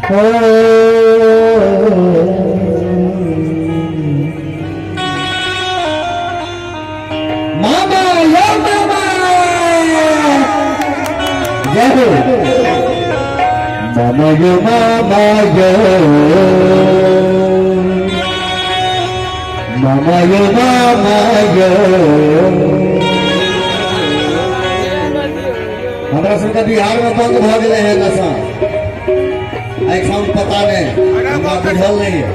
मामा यो मामा जय हो मामा यो मामा यो मामा यो मामा यो हमारा सबका बिहार में बंद भ गए हैं नशा पता नहीं बुझल नहीं है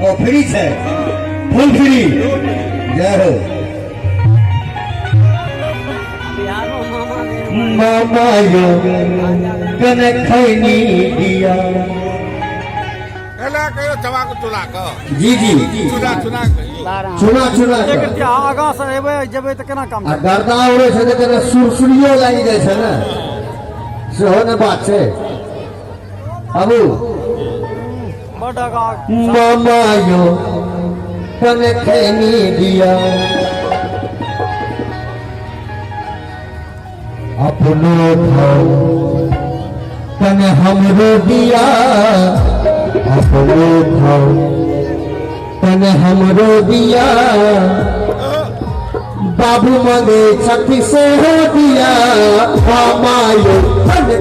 और फ्री है फुल फ्री जय हो मामा यो कने खैनी दिया जी जी चुना आगा से एबे जेबे त केना काम गर्दा उड़े छै त केना सुरसुरियो लागि जाइ छै ने सेहो ने बात छै अबू मामा यो कने खैनी दिया अपनो भाव कने हमरो दिया अपनो भाव कने हमरो दिया बाबू मगे छठी से हो दिया मामा यो कने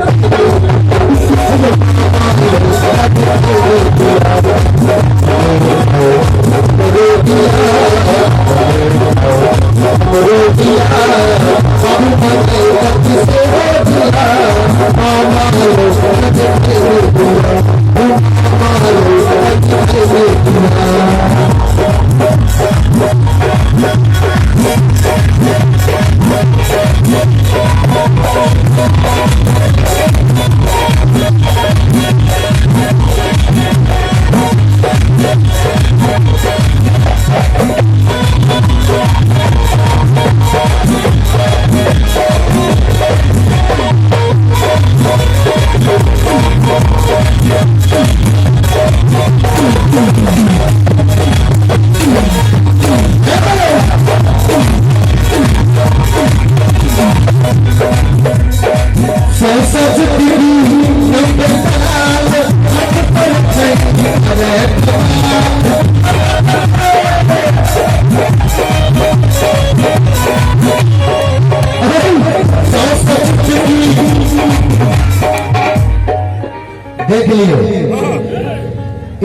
देख लियो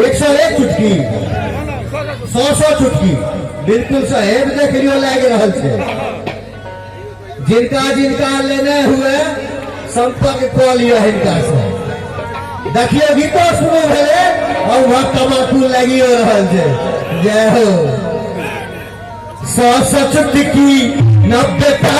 101 चुटकी 100 चुटकी बिल्कुल साहेब देख लियो लाग रहल छै जिनका जिनका लेने हुए संपर्क कऽ लियो हिनका से देखियो गीतो शुरू भेले और वहां तमाकू लागियो रहल छै जय हो 100 चुटकी 90 का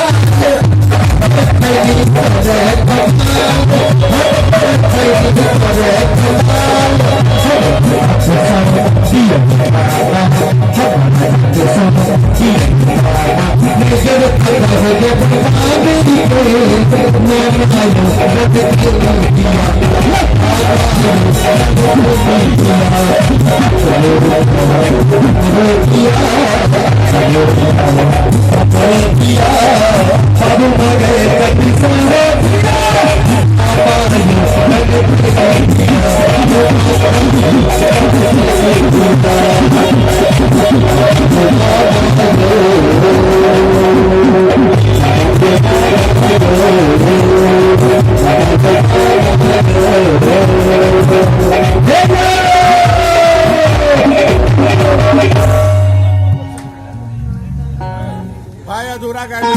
भाई अधूरा गाड़ी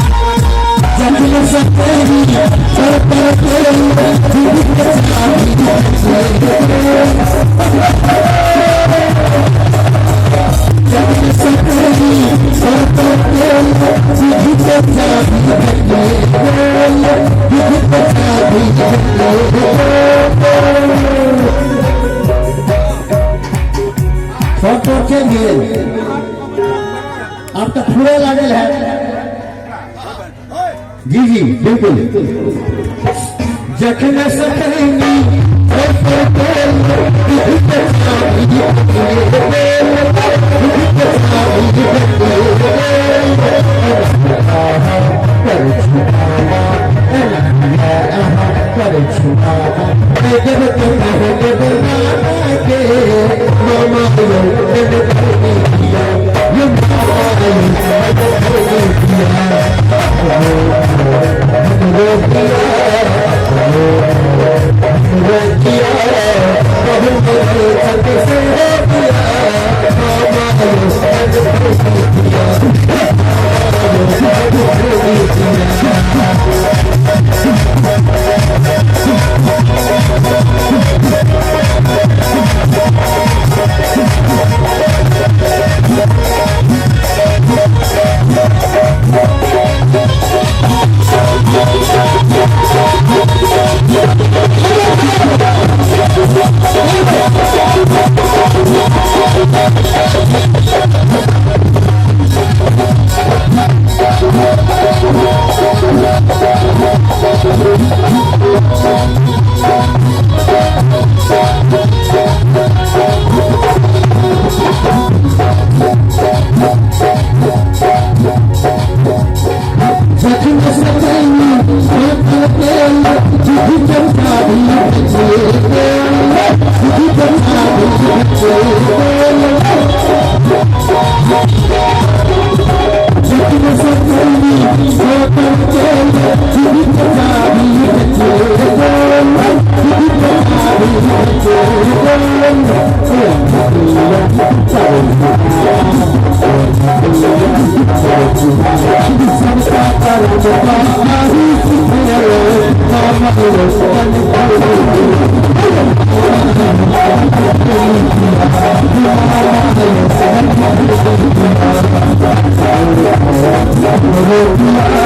आप तो पूरा लागल है जी जी बिल्कुल जखन सकैनी जब तुम के बना के मामा लो जब करने किया ये Oh,